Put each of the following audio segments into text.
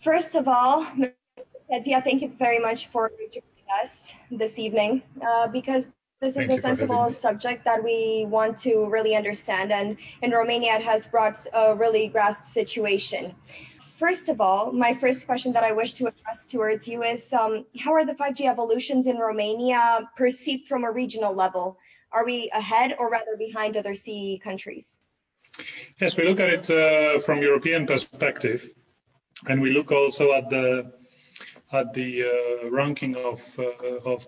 First of all, Maria Păcuraru, thank you very much for joining us this evening because this is a sensible subject that we want to really understand, and in Romania it has brought a really grasped situation. First of all, my first question that I wish to address towards you is how are the 5G evolutions in Romania perceived from a regional level? Are we ahead or rather behind other CEE countries? Yes, we look at it from European perspective, and we look also at the ranking of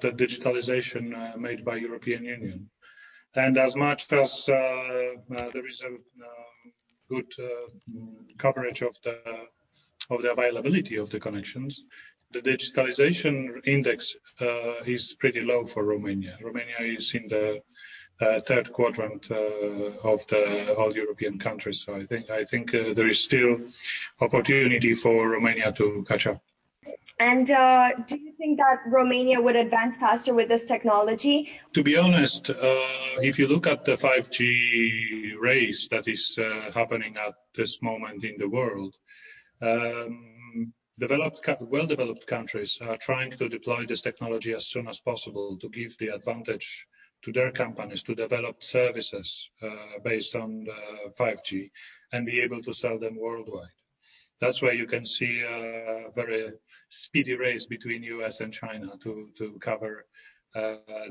the digitalization made by European Union. And as much as there is a good coverage of the availability of the connections, the digitalization index is pretty low for Romania. Romania is in the third quadrant of all European countries. So I think there is still opportunity for Romania to catch up. And do you think that Romania would advance faster with this technology? To be honest, if you look at the 5G race that is happening at this moment in the world, well-developed countries are trying to deploy this technology as soon as possible to give the advantage to their companies to develop services based on 5G and be able to sell them worldwide. That's why you can see a very speedy race between US and China to cover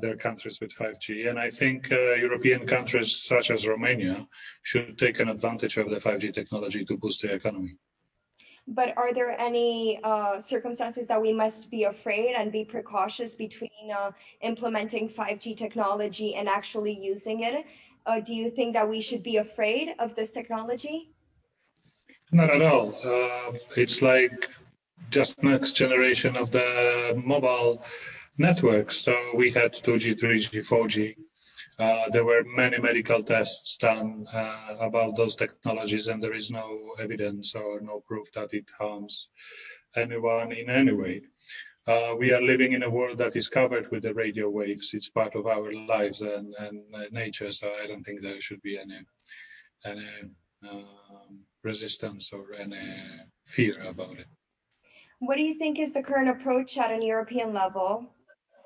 their countries with 5G. And I think European countries such as Romania should take an advantage of the 5G technology to boost the economy. But are there any circumstances that we must be afraid and be precautious between implementing 5G technology and actually using it? Do you think that we should be afraid of this technology? Not at all. It's like just next generation of the mobile networks. So we had 2G, 3G, 4G. There were many medical tests done about those technologies, and there is no evidence or no proof that it harms anyone in any way. We are living in a world that is covered with the radio waves. It's part of our lives and nature, so I don't think there should be any resistance or any fear about it. What do you think is the current approach at an European level?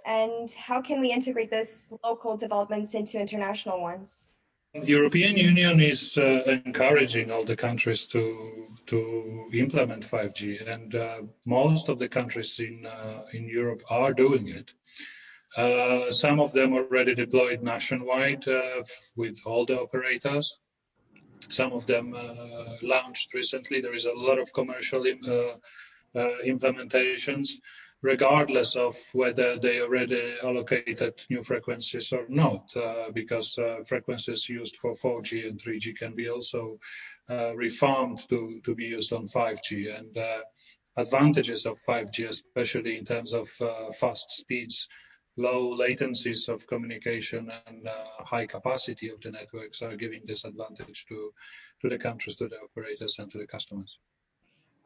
And how can we integrate this local developments into international ones? The European Union is encouraging all the countries to implement 5G, and most of the countries in Europe are doing it. Some of them already deployed nationwide with all the operators. Some of them launched recently. There is a lot of commercial implementations, regardless of whether they already allocated new frequencies or not, because frequencies used for 4G and 3G can be also refarmed to be used on 5G. And advantages of 5G, especially in terms of fast speeds, low latencies of communication, and high capacity of the networks, are giving this advantage to the countries, to the operators, and to the customers.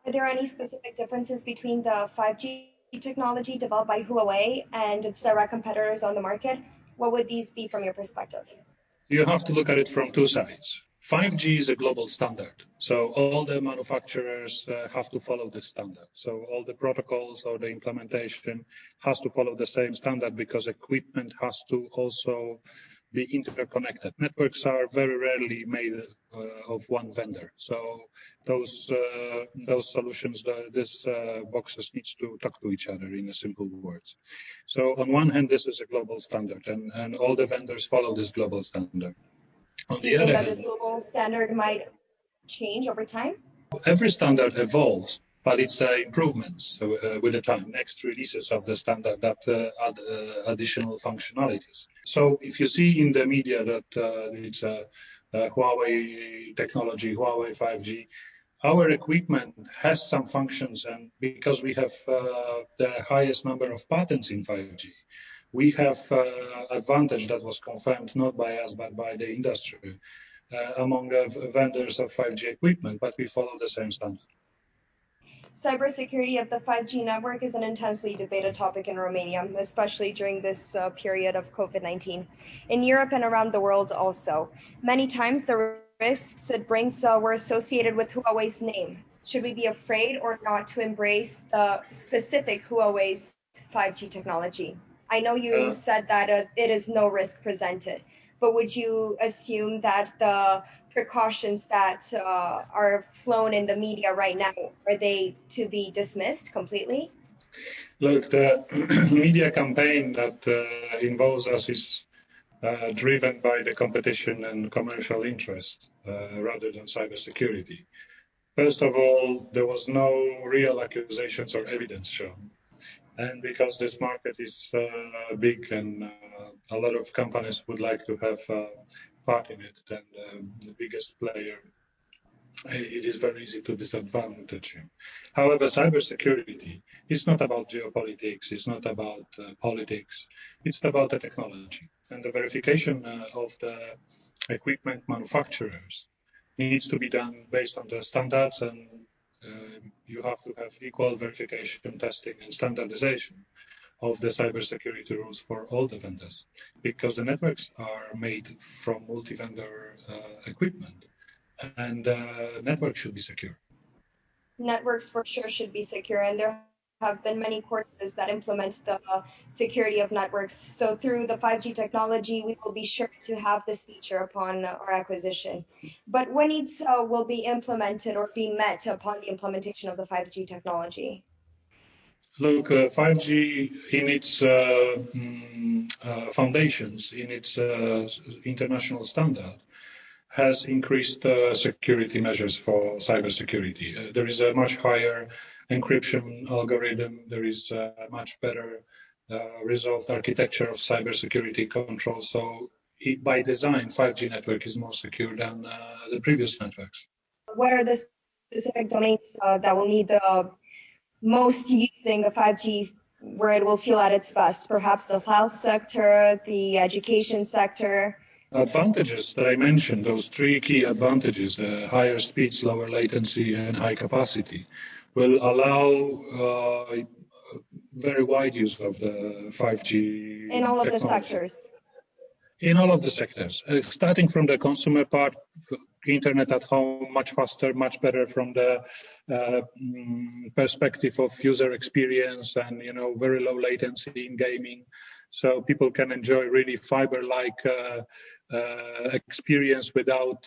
Are there any specific differences between the 5G technology developed by Huawei and its direct competitors on the market? What would these be from your perspective? You have to look at it from two sides. 5G is a global standard, so all the manufacturers have to follow this standard. So all the protocols or the implementation has to follow the same standard, because equipment has to also be interconnected. Networks are very rarely made of one vendor. So those solutions, these boxes needs to talk to each other in simple words. So on one hand, this is a global standard, and all the vendors follow this global standard. Do you think that this global standard might change over time? Every standard evolves, but it's improvements with the time. Next releases of the standard that add additional functionalities. So if you see in the media that it's a Huawei technology, Huawei 5G, our equipment has some functions, and because we have the highest number of patents in 5G, we have advantage that was confirmed not by us but by the industry among vendors of 5G equipment, but we follow the same standard. Cybersecurity of the 5G network is an intensely debated topic in Romania, especially during this period of COVID-19. In Europe and around the world also. Many times the risks it brings were associated with Huawei's name. Should we be afraid or not to embrace the specific Huawei's 5G technology? I know you said that it is no risk presented, but would you assume that the precautions that are flown in the media right now, are they to be dismissed completely? Look, the media campaign that involves us is driven by the competition and commercial interest rather than cybersecurity. First of all, there was no real accusations or evidence shown. And because this market is big and a lot of companies would like to have part in it, then the biggest player, it is very easy to disadvantage him. However, cybersecurity is not about geopolitics, it's not about politics, it's about the technology. And the verification of the equipment manufacturers needs to be done based on the standards, and you have to have equal verification, testing, and standardization of the cybersecurity rules for all the vendors, because the networks are made from multi-vendor equipment, and networks should be secure. Networks for sure should be secure, and there have been many courses that implement the security of networks. So through the 5G technology, we will be sure to have this feature upon our acquisition. But what needs will be implemented or be met upon the implementation of the 5G technology? Look, 5G in its foundations, in its international standard, has increased security measures for cybersecurity. There is a much higher encryption algorithm. There is a much better resolved architecture of cybersecurity control. So by design, 5G network is more secure than the previous networks. What are the specific domains that will need the most using the 5G, where it will feel at its best? Perhaps the health sector, the education sector? Advantages that I mentioned, those three key advantages, higher speeds, lower latency, and high capacity, will allow very wide use of the 5G in all of technology. the sectors. In all of the sectors, starting from the consumer part, internet at home, much faster, much better from the perspective of user experience, and very low latency in gaming, so people can enjoy really fiber-like experience without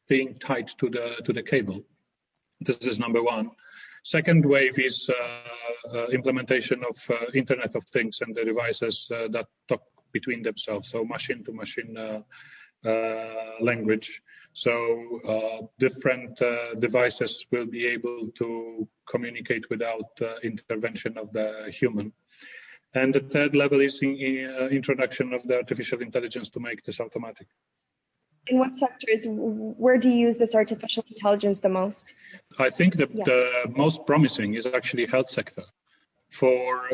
being tied to the cable. This is number one. Second wave is implementation of Internet of Things and the devices that talk between themselves, so machine-to-machine language. So different devices will be able to communicate without intervention of the human. And the third level is introduction of the artificial intelligence to make this automatic. In what sectors, where do you use this artificial intelligence the most? I think the most promising is actually health sector for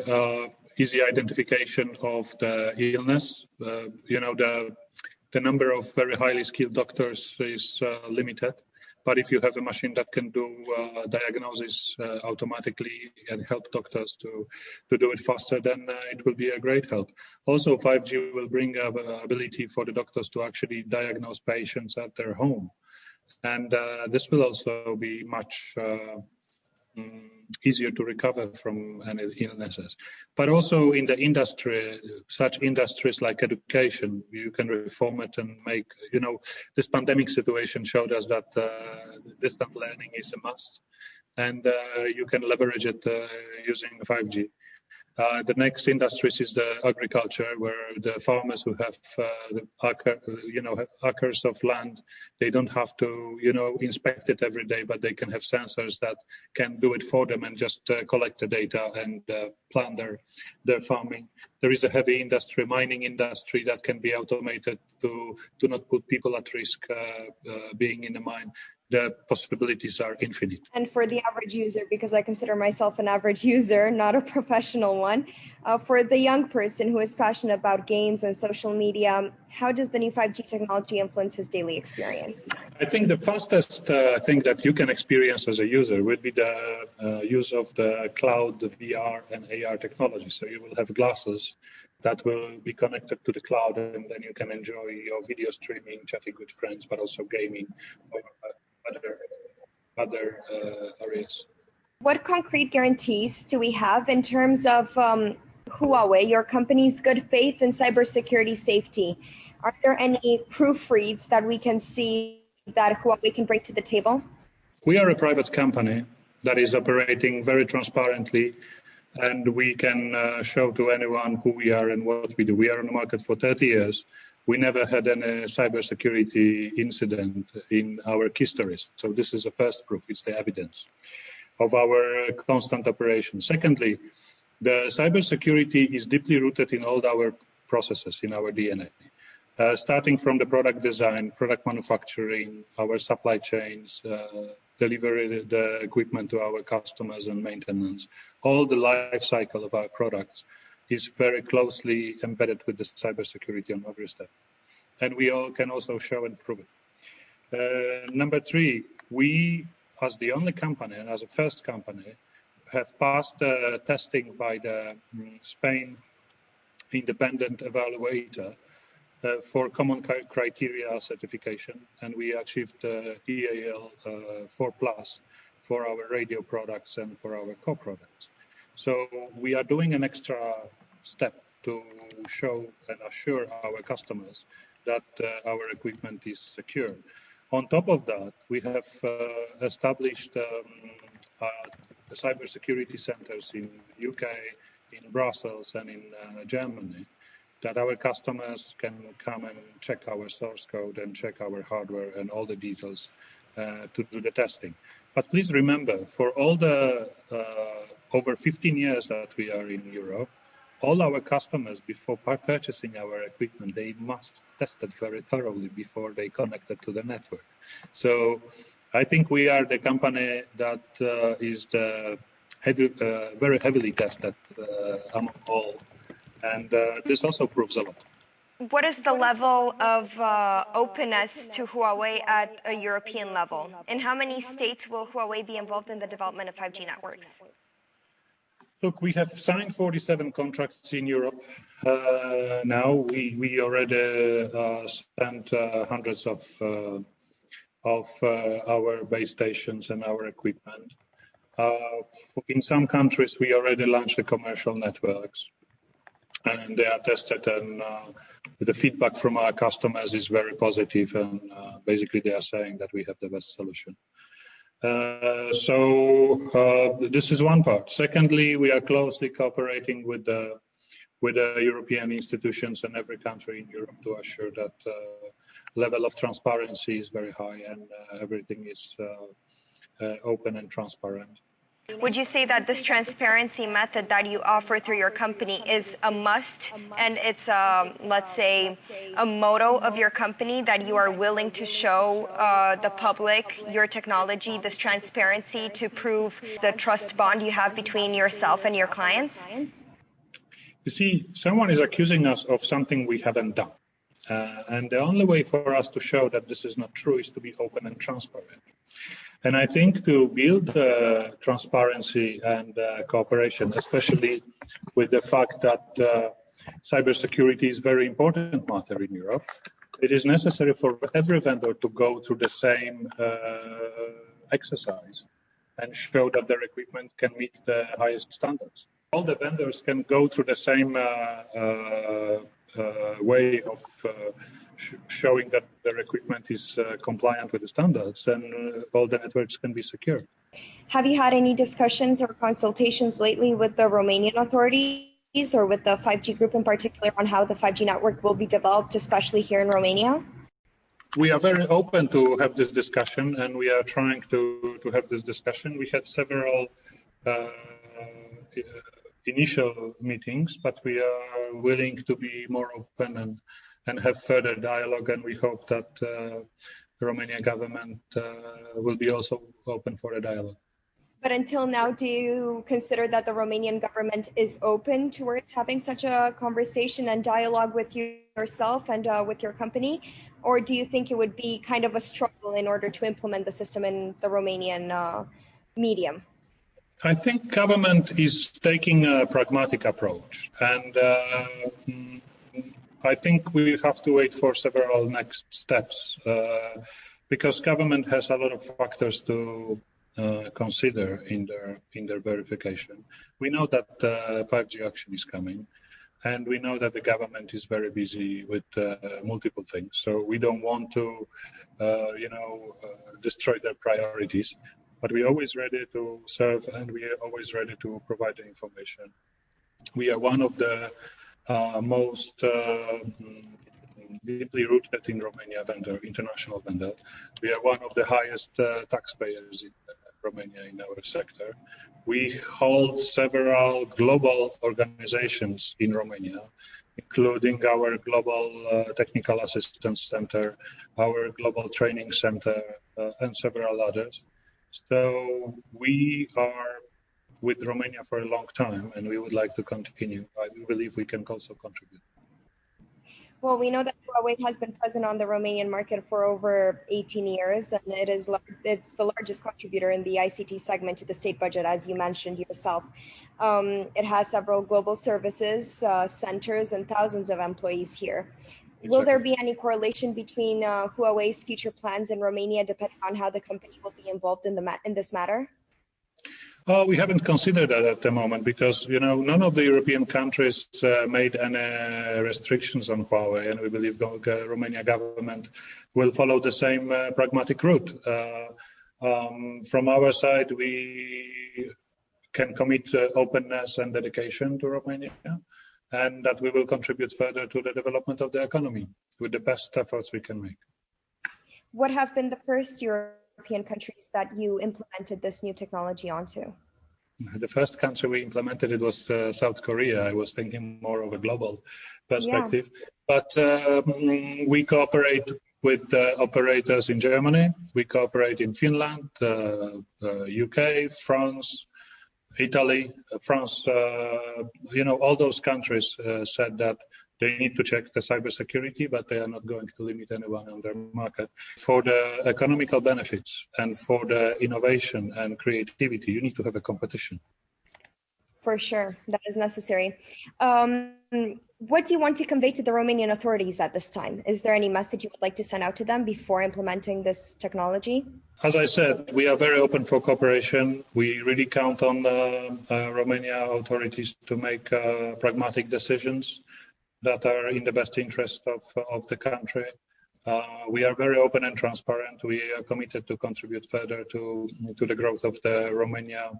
easy identification of the illness. The number of very highly skilled doctors is limited. But if you have a machine that can do diagnosis automatically and help doctors to do it faster, then it will be a great help. Also, 5G will bring ability for the doctors to actually diagnose patients at their home. And this will also be much easier to recover from any illnesses. But also in the industry, such industries like education, you can reform it and make, this pandemic situation showed us that distant learning is a must, and you can leverage it using 5G. The next industries is the agriculture, where the farmers who have acres of land, they don't have to inspect it every day, but they can have sensors that can do it for them and just collect the data and plan their farming. There is a heavy industry, mining industry, that can be automated to not put people at risk being in the mine. The possibilities are infinite. And for the average user, because I consider myself an average user, not a professional one, for the young person who is passionate about games and social media, how does the new 5G technology influence his daily experience? I think the fastest thing that you can experience as a user would be the use of the cloud, the VR and AR technology. So you will have glasses that will be connected to the cloud, and then you can enjoy your video streaming, chatting with friends, but also gaming, or other areas. What concrete guarantees do we have in terms of Huawei, your company's good faith in cybersecurity safety? Are there any proofreads that we can see that Huawei can bring to the table? We are a private company that is operating very transparently, and we can show to anyone who we are and what we do. We are on the market for 30 years. We never had any cybersecurity incident in our histories. So this is the first proof, it's the evidence of our constant operation. Secondly, the cybersecurity is deeply rooted in all our processes, in our DNA. Starting from the product design, product manufacturing, our supply chains, delivery the equipment to our customers and maintenance, all the life cycle of our products is very closely embedded with the cybersecurity on every step. And we all can also show and prove it. Number three, we, as the only company and as a first company, have passed testing by the Spain independent evaluator for common criteria certification, and we achieved EAL 4+ for our radio products and for our core products. So we are doing an extra step to show and assure our customers that our equipment is secure. On top of that, we have established cybersecurity centers in UK, in Brussels, and in Germany, that our customers can come and check our source code and check our hardware and all the details to do the testing. But please remember, for all the over 15 years that we are in Europe, all our customers, before purchasing our equipment, they must test it very thoroughly before they connect it to the network. So I think we are the company that is the very heavily tested among all. And this also proves a lot. What is the level of openness to Huawei at a European level? In how many states will Huawei be involved in the development of 5G networks? Look, we have signed 47 contracts in Europe. Now we already sent hundreds of our base stations and our equipment. In some countries, we already launched the commercial networks, and they are tested, and the feedback from our customers is very positive, and basically they are saying that we have the best solution. So this is one part. Secondly, we are closely cooperating with the European institutions and every country in Europe to assure that level of transparency is very high and everything is open and transparent. Would you say that this transparency method that you offer through your company is a must, and it's, let's say, a motto of your company, that you are willing to show the public your technology, this transparency, to prove the trust bond you have between yourself and your clients? You see, someone is accusing us of something we haven't done. And the only way for us to show that this is not true is to be open and transparent. And I think to build transparency and cooperation, especially with the fact that cybersecurity is a very important matter in Europe, it is necessary for every vendor to go through the same exercise and show that their equipment can meet the highest standards. All the vendors can go through the same way of showing that their equipment is compliant with the standards, and all the networks can be secure. Have you had any discussions or consultations lately with the Romanian authorities or with the 5G group in particular on how the 5G network will be developed, especially here in Romania? We are very open to have this discussion, and we are trying to have this discussion. We had several initial meetings, but we are willing to be more open and have further dialogue, and we hope that the Romanian government will be also open for a dialogue. But until now, do you consider that the Romanian government is open towards having such a conversation and dialogue with yourself and with your company? Or do you think it would be kind of a struggle in order to implement the system in the Romanian medium? I think government is taking a pragmatic approach, and I think we have to wait for several next steps because government has a lot of factors to consider in their verification. We know that 5G auction is coming, and we know that the government is very busy with multiple things. So we don't want to, destroy their priorities. But we're always ready to serve, and we are always ready to provide the information. We are one of the most deeply rooted in Romania international vendor. We are one of the highest taxpayers in Romania in our sector. We hold several global organizations in Romania, including our Global Technical Assistance Center, our Global Training Center, and several others. So we are with Romania for a long time, and we would like to continue. I believe we can also contribute. Well, we know that Huawei has been present on the Romanian market for over 18 years, and it's the largest contributor in the ICT segment to the state budget, as you mentioned yourself. It has several global services, centers, and thousands of employees here. Exactly. Will there be any correlation between Huawei's future plans in Romania, depending on how the company will be involved in this matter? We haven't considered that at the moment because, none of the European countries made any restrictions on Huawei, and we believe the Romania government will follow the same pragmatic route. From our side, we can commit openness and dedication to Romania, and that we will contribute further to the development of the economy with the best efforts we can make. What have been the first European countries that you implemented this new technology onto? The first country we implemented it was South Korea. I was thinking more of a global perspective, but we cooperate with operators in Germany. We cooperate in Finland, UK, France, Italy, France. All those countries said that they need to check the cybersecurity, but they are not going to limit anyone on their market. For the economical benefits and for the innovation and creativity, you need to have a competition. For sure, that is necessary. What do you want to convey to the Romanian authorities at this time? Is there any message you would like to send out to them before implementing this technology? As I said, we are very open for cooperation. We really count on the Romania authorities to make pragmatic decisions that are in the best interest of the country. We are very open and transparent. We are committed to contribute further to the growth of the Romania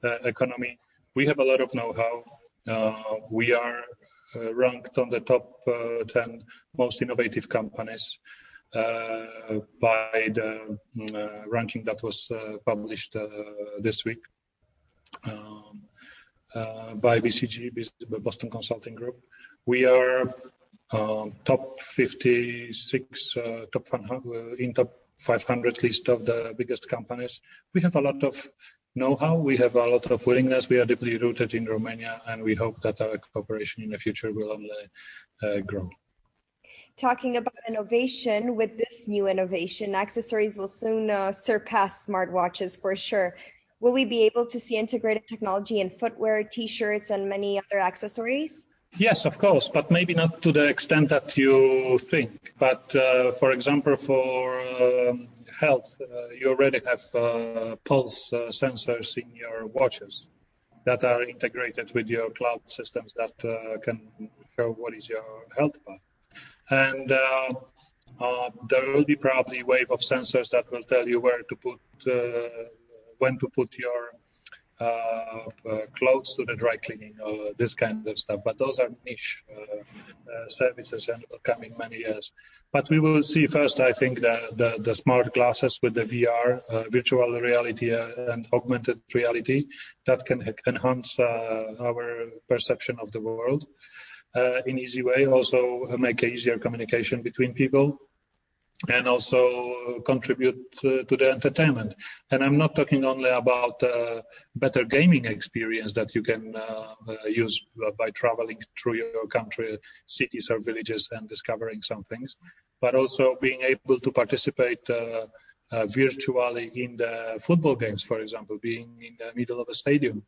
economy. We have a lot of know-how. We are ranked on the top 10 most innovative companies by the ranking that was published this week by BCG, Boston Consulting Group. We are top 56, top 500 list of the biggest companies. We have a lot of know-how, we have a lot of willingness, we are deeply rooted in Romania, and we hope that our cooperation in the future will only grow. Talking about innovation, with this new innovation, accessories will soon surpass smartwatches for sure. Will we be able to see integrated technology in footwear, t-shirts, and many other accessories? Yes, of course, but maybe not to the extent that you think. But for example, for health, you already have pulse sensors in your watches that are integrated with your cloud systems that can show what is your health path. And there will be probably a wave of sensors that will tell you where to put, when to put your clothes to the dry cleaning, or this kind of stuff. But those are niche services and will come in many years. But we will see first, I think, the smart glasses with the VR, virtual reality and augmented reality that can enhance our perception of the world in easy way, also make easier communication between people, and also contribute to the entertainment. And I'm not talking only about better gaming experience that you can use by traveling through your country, cities or villages and discovering some things, but also being able to participate virtually in the football games, for example, being in the middle of a stadium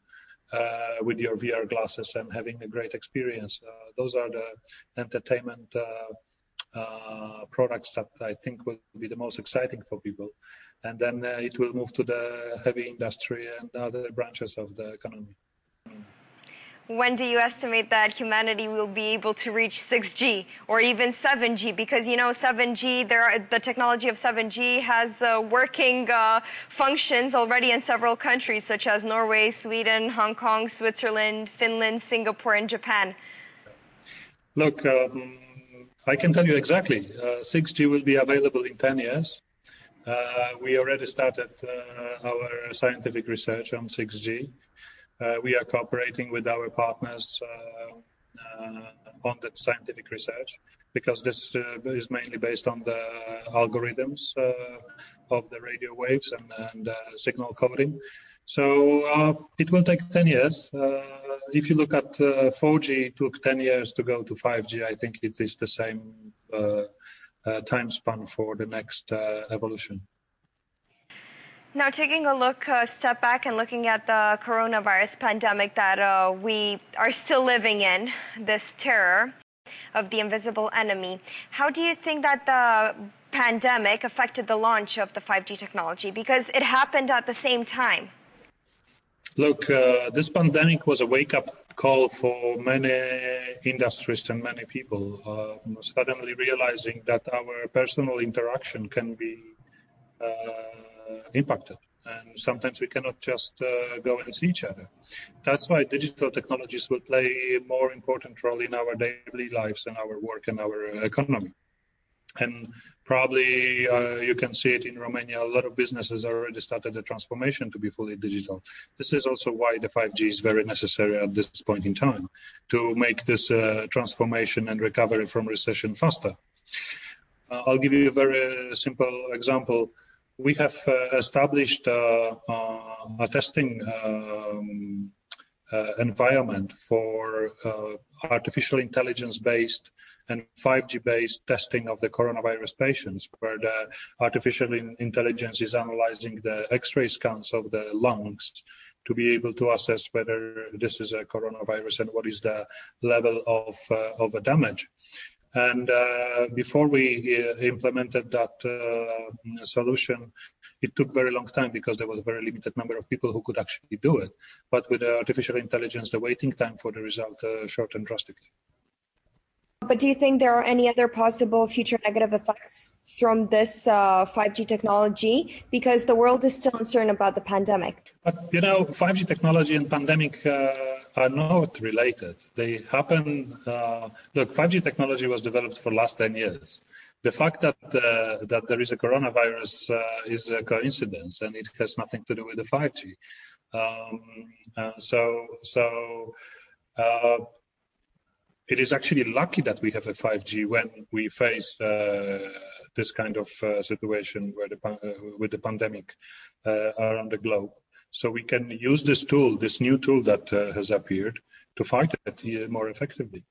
with your VR glasses and having a great experience. Those are the entertainment products that I think will be the most exciting for people. And then it will move to the heavy industry and other branches of the economy. When do you estimate that humanity will be able to reach 6G or even 7G? Because, you know, 7G, the technology of 7G has working functions already in several countries, such as Norway, Sweden, Hong Kong, Switzerland, Finland, Singapore, and Japan. Look, I can tell you exactly. 6G will be available in 10 years. We already started our scientific research on 6G. We are cooperating with our partners on the scientific research, because this is mainly based on the algorithms of the radio waves and signal coding. So it will take 10 years. If you look at 4G, it took 10 years to go to 5G. I think it is the same time span for the next evolution. Now, taking a step back and looking at the coronavirus pandemic that we are still living in, this terror of the invisible enemy, how do you think that the pandemic affected the launch of the 5G technology? Because it happened at the same time. Look, this pandemic was a wake-up call for many industries and many people, suddenly realizing that our personal interaction can be impacted, and sometimes we cannot just go and see each other. That's why digital technologies will play a more important role in our daily lives and our work and our economy. And probably you can see it in Romania. A lot of businesses already started the transformation to be fully digital. This is also why the 5G is very necessary at this point in time, to make this transformation and recovery from recession faster. I'll give you a very simple example. We have established a testing environment for artificial intelligence-based and 5G-based testing of the coronavirus patients, where the artificial intelligence is analyzing the X-ray scans of the lungs to be able to assess whether this is a coronavirus and what is the level of a damage. And before we implemented that solution, it took very long time because there was a very limited number of people who could actually do it. But with artificial intelligence, the waiting time for the result shortened drastically. But do you think there are any other possible future negative effects from this 5G technology? Because the world is still uncertain about the pandemic. But, you know, 5G technology and pandemic are not related. They happen. Look, 5G technology was developed for the last 10 years. The fact that there is a coronavirus is a coincidence, and it has nothing to do with the 5G. It is actually lucky that we have a 5G when we face this kind of situation with the pandemic around the globe. So we can use this tool, this new tool that has appeared, to fight it more effectively.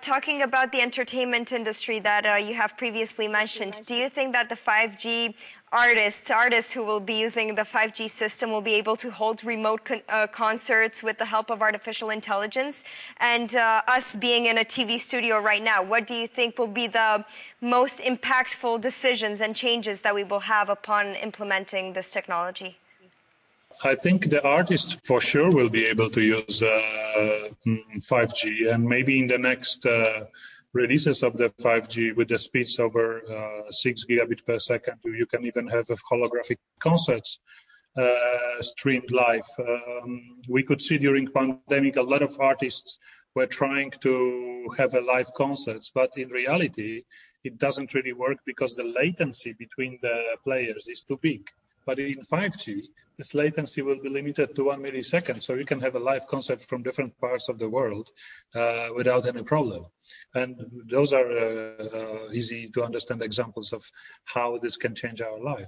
Talking about the entertainment industry that you have previously mentioned, do you think that the 5G artists who will be using the 5G system will be able to hold remote concerts with the help of artificial intelligence? And us being in a TV studio right now, what do you think will be the most impactful decisions and changes that we will have upon implementing this technology? I think the artists for sure will be able to use 5G, and maybe in the next releases of the 5G with the speeds over 6 gigabit per second, you can even have holographic concerts streamed live. We could see during pandemic a lot of artists were trying to have a live concerts, but in reality, it doesn't really work because the latency between the players is too big. But in 5G, this latency will be limited to 1 millisecond, so you can have a live concert from different parts of the world without any problem. And those are easy to understand examples of how this can change our life.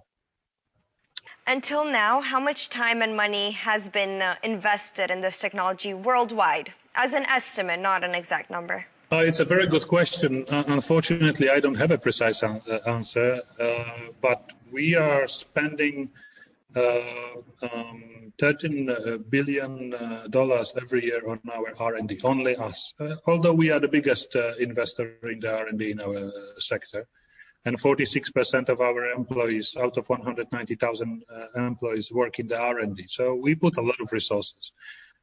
Until now, how much time and money has been invested in this technology worldwide, as an estimate, not an exact number? It's a very good question. Unfortunately, I don't have a precise answer, but we are spending $13 billion every year on our R&D, only us. Although we are the biggest investor in the R&D in our sector, and 46% of our employees, out of 190,000 employees, work in the R&D. So we put a lot of resources.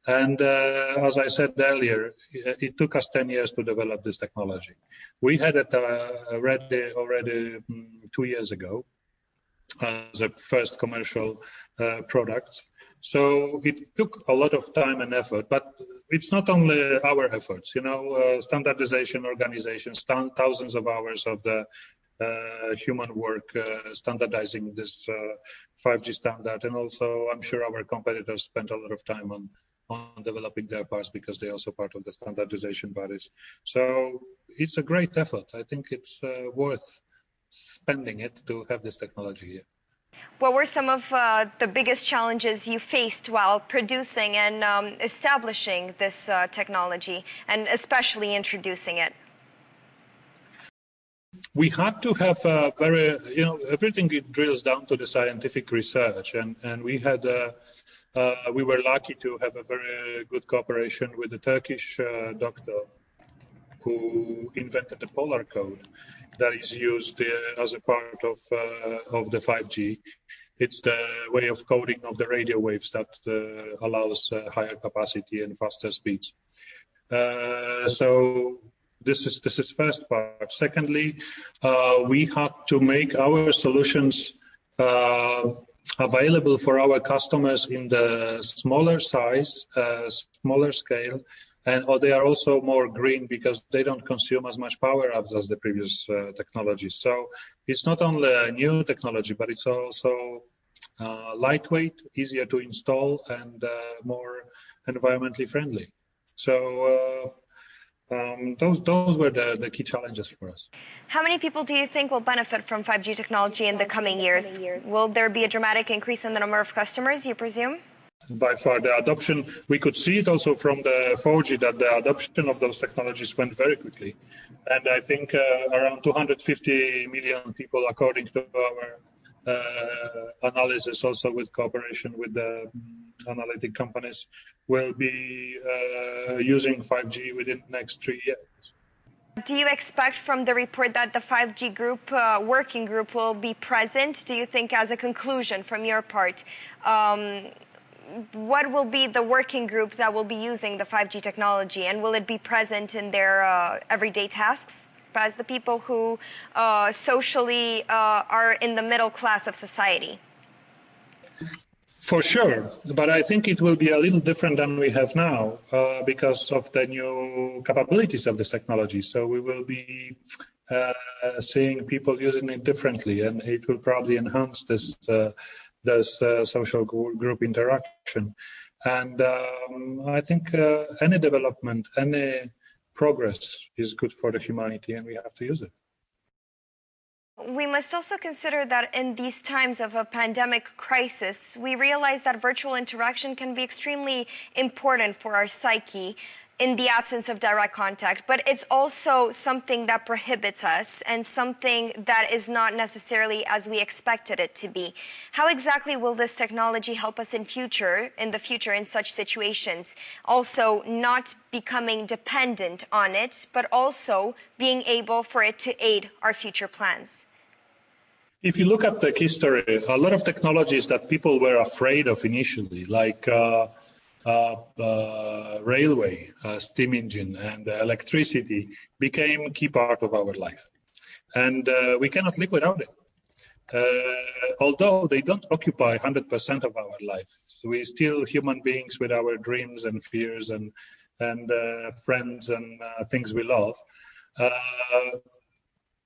And as I said earlier, it took us 10 years to develop this technology. We had it already 2 years ago as a first commercial product. So it took a lot of time and effort, but it's not only our efforts, standardization organizations, thousands of hours of the human work standardizing this 5G standard. And also, I'm sure our competitors spent a lot of time on developing their parts because they're also part of the standardization bodies. So it's a great effort. I think it's worth spending it to have this technology here. What were some of the biggest challenges you faced while producing and establishing this technology, and especially introducing it? We had to have a very, everything it drills down to the scientific research, and we had, we were lucky to have a very good cooperation with a Turkish doctor who invented the polar code that is used as a part of the 5G. It's the way of coding of the radio waves that allows higher capacity and faster speeds. So this is first part. Secondly, we had to make our solutions available for our customers in the smaller size, smaller scale, and they are also more green because they don't consume as much power as the previous technology. So it's not only a new technology, but it's also lightweight, easier to install, and more environmentally friendly. So those were the key challenges for us. How many people do you think will benefit from 5G technology in the coming years? Will there be a dramatic increase in the number of customers, you presume? By far, the adoption, we could see it also from the 4G that the adoption of those technologies went very quickly. And I think around 250 million people, according to our analysis, also with cooperation with the analytic companies, will be using 5G within the next 3 years. Do you expect from the report that the 5G group, working group, will be present? Do you think, as a conclusion from your part, what will be the working group that will be using the 5G technology, and will it be present in their everyday tasks as the people who socially are in the middle class of society? For sure, but I think it will be a little different than we have now because of the new capabilities of this technology. So we will be seeing people using it differently, and it will probably enhance this social group interaction. And I think any development, any progress is good for the humanity, and we have to use it. We must also consider that in these times of a pandemic crisis, we realize that virtual interaction can be extremely important for our psyche in the absence of direct contact, but it's also something that prohibits us and something that is not necessarily as we expected it to be. How exactly will this technology help us in the future in such situations? Also not becoming dependent on it, but also being able for it to aid our future plans. If you look at the history, a lot of technologies that people were afraid of initially, like railway, steam engine, and electricity, became a key part of our life. And we cannot live without it. Although they don't occupy 100% of our life, we're still human beings with our dreams and fears and friends and things we love.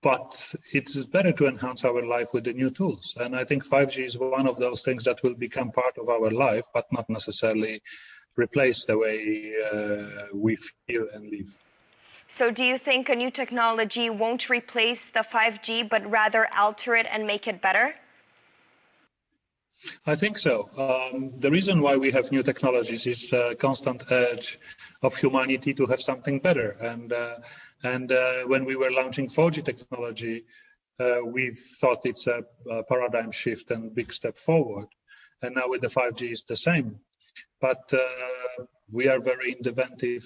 But it's better to enhance our life with the new tools. And I think 5G is one of those things that will become part of our life, but not necessarily replace the way we feel and live. So do you think a new technology won't replace the 5G, but rather alter it and make it better? I think so. The reason why we have new technologies is a constant urge of humanity to have something better. And when we were launching 4G technology, we thought it's a paradigm shift and big step forward. and now with the 5G it's the same. But we are very inventive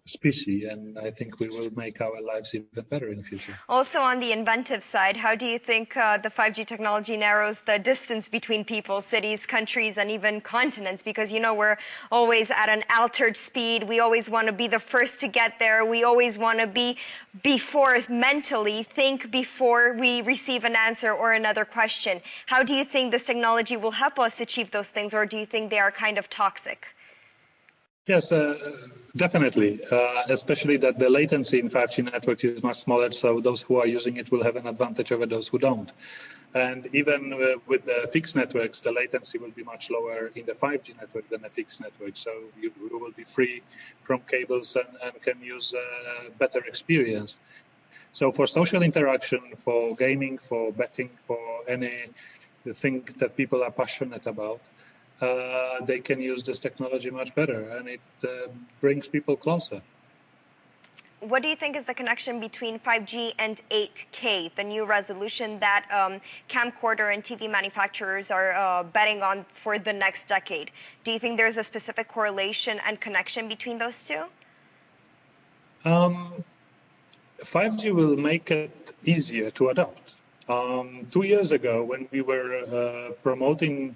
species, and I think we will make our lives even better in the future. Also, on the inventive side, how do you think the 5G technology narrows the distance between people, cities, countries, and even continents? Because, you know, we're always at an altered speed. We always want to be the first to get there. We always want to be mentally think before we receive an answer or another question. How do you think this technology will help us achieve those things, or do you think they are kind of toxic? Yes, definitely, especially that the latency in 5G networks is much smaller, so those who are using it will have an advantage over those who don't. And even with the fixed networks, the latency will be much lower in the 5G network than a fixed network, so you will be free from cables and can use a better experience. So for social interaction, for gaming, for betting, for anything that people are passionate about, they can use this technology much better, and it brings people closer. What do you think is the connection between 5G and 8K, the new resolution that camcorder and TV manufacturers are betting on for the next decade? Do you think there's a specific correlation and connection between those two? 5G will make it easier to adopt. 2 years ago, when we were promoting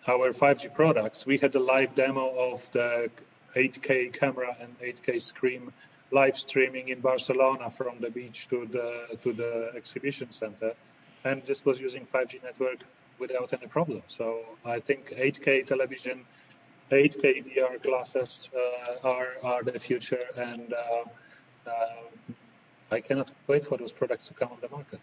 our 5G products, we had a live demo of the 8K camera and 8K screen live streaming in Barcelona from the beach to the exhibition center, and this was using 5G network without any problem. So I think 8K television, 8K VR glasses are the future, and I cannot wait for those products to come on the market.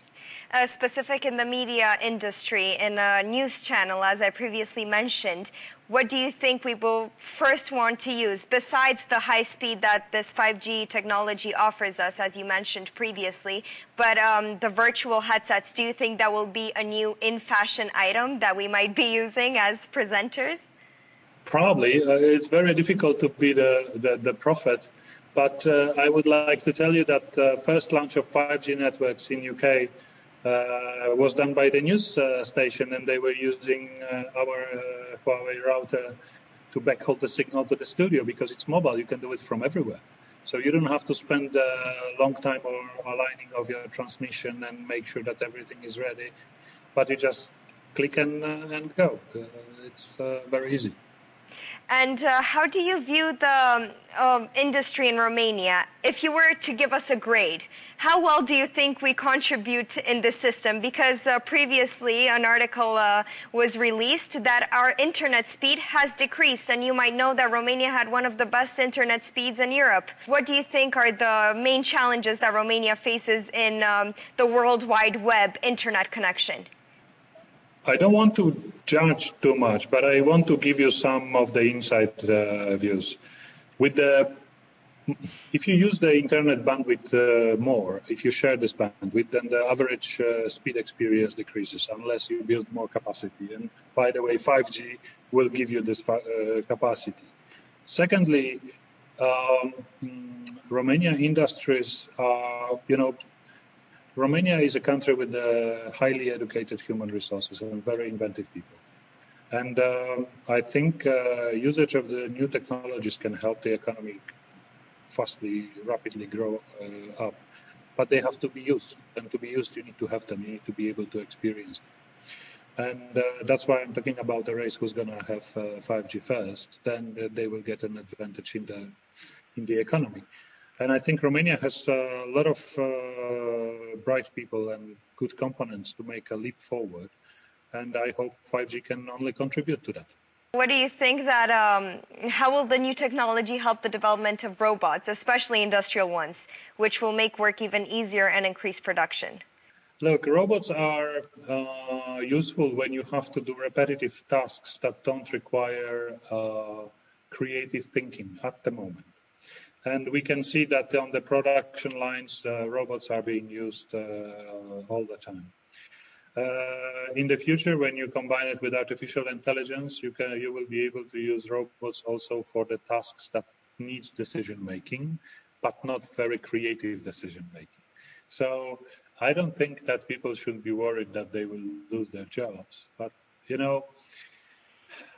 Specific in the media industry, in a news channel, as I previously mentioned, what do you think we will first want to use, besides the high speed that this 5G technology offers us, as you mentioned previously, but the virtual headsets, do you think that will be a new in-fashion item that we might be using as presenters? Probably. It's very difficult to be the prophet, but I would like to tell you that the first launch of 5G networks in UK was done by the news station, and they were using our Huawei router to backhaul the signal to the studio because it's mobile. You can do it from everywhere. So you don't have to spend a long time or aligning of your transmission and make sure that everything is ready, but you just click and go. It's very easy. And how do you view the industry in Romania? If you were to give us a grade, how well do you think we contribute in this system? Because previously an article was released that our internet speed has decreased, and you might know that Romania had one of the best internet speeds in Europe. What do you think are the main challenges that Romania faces in the World Wide Web internet connection? I don't want to judge too much, but I want to give you some of the inside views. If you use the internet bandwidth more, if you share this bandwidth, then the average speed experience decreases unless you build more capacity. And by the way, 5G will give you this capacity. Secondly, Romania industries are, Romania is a country with highly educated human resources and very inventive people. And I think usage of the new technologies can help the economy rapidly grow up. But they have to be used. And to be used, you need to have them. You need to be able to experience them. And that's why I'm talking about the race who's going to have 5G first. Then they will get an advantage in the economy. And I think Romania has a lot of bright people and good components to make a leap forward. And I hope 5G can only contribute to that. What do you think that, how will the new technology help the development of robots, especially industrial ones, which will make work even easier and increase production? Look, robots are useful when you have to do repetitive tasks that don't require creative thinking at the moment. And we can see that on the production lines, robots are being used all the time. In the future, when you combine it with artificial intelligence, you will be able to use robots also for the tasks that needs decision making, but not very creative decision making. So I don't think that people should be worried that they will lose their jobs, but you know,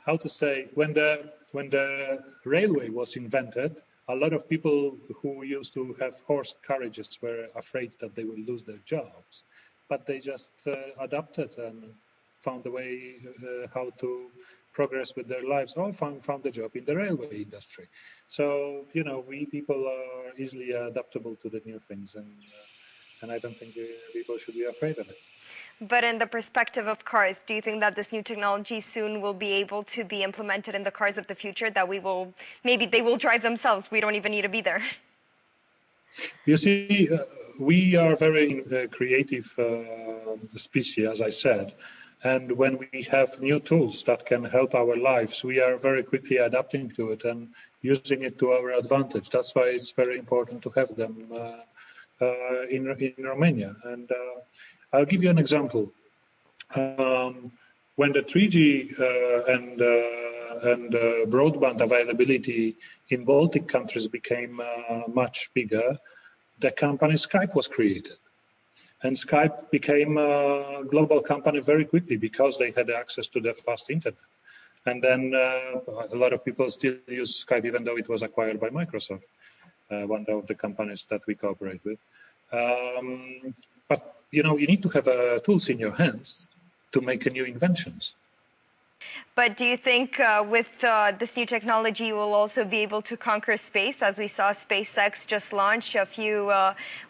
how to say, when the railway was invented, a lot of people who used to have horse carriages were afraid that they would lose their jobs, but they just adapted and found a way how to progress with their lives, or found a job in the railway industry. So, you know, we people are easily adaptable to the new things, and I don't think people should be afraid of it. But in the perspective of cars, do you think that this new technology soon will be able to be implemented in the cars of the future, that maybe they will drive themselves, we don't even need to be there? You see, we are very creative species, as I said, and when we have new tools that can help our lives, we are very quickly adapting to it and using it to our advantage. That's why it's very important to have them in Romania. And I'll give you an example. When the 3G and broadband availability in Baltic countries became much bigger, the company Skype was created. And Skype became a global company very quickly because they had access to the fast internet. And then a lot of people still use Skype, even though it was acquired by Microsoft, one of the companies that we cooperate with. But, you know, you need to have tools in your hands to make new inventions. But do you think with this new technology, you will also be able to conquer space, as we saw SpaceX just launch a few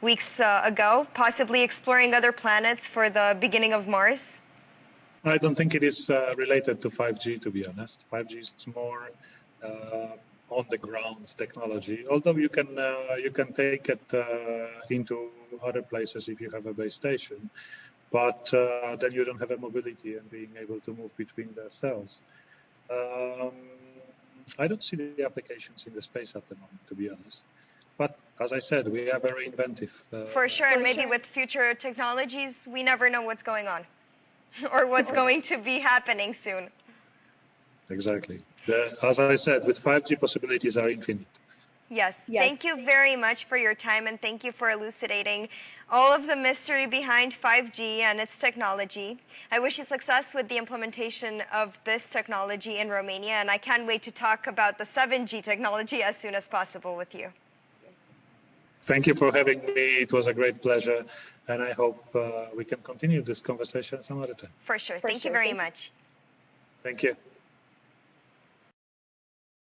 weeks ago, possibly exploring other planets for the beginning of Mars? I don't think it is related to 5G, to be honest. 5G is more on-the-ground technology, although you can take it into other places if you have a base station. But then you don't have a mobility and being able to move between the cells. I don't see the applications in the space at the moment, to be honest. But as I said, we are very inventive. For sure, and maybe with future technologies, we never know what's going on or what's going to be happening soon. Exactly. As I said, with 5G, possibilities are infinite. Yes. Thank you very much for your time, and thank you for elucidating all of the mystery behind 5G and its technology. I wish you success with the implementation of this technology in Romania, and I can't wait to talk about the 7G technology as soon as possible with you. Thank you for having me. It was a great pleasure, and I hope we can continue this conversation some other time. For sure. Thank you very much. Thank you.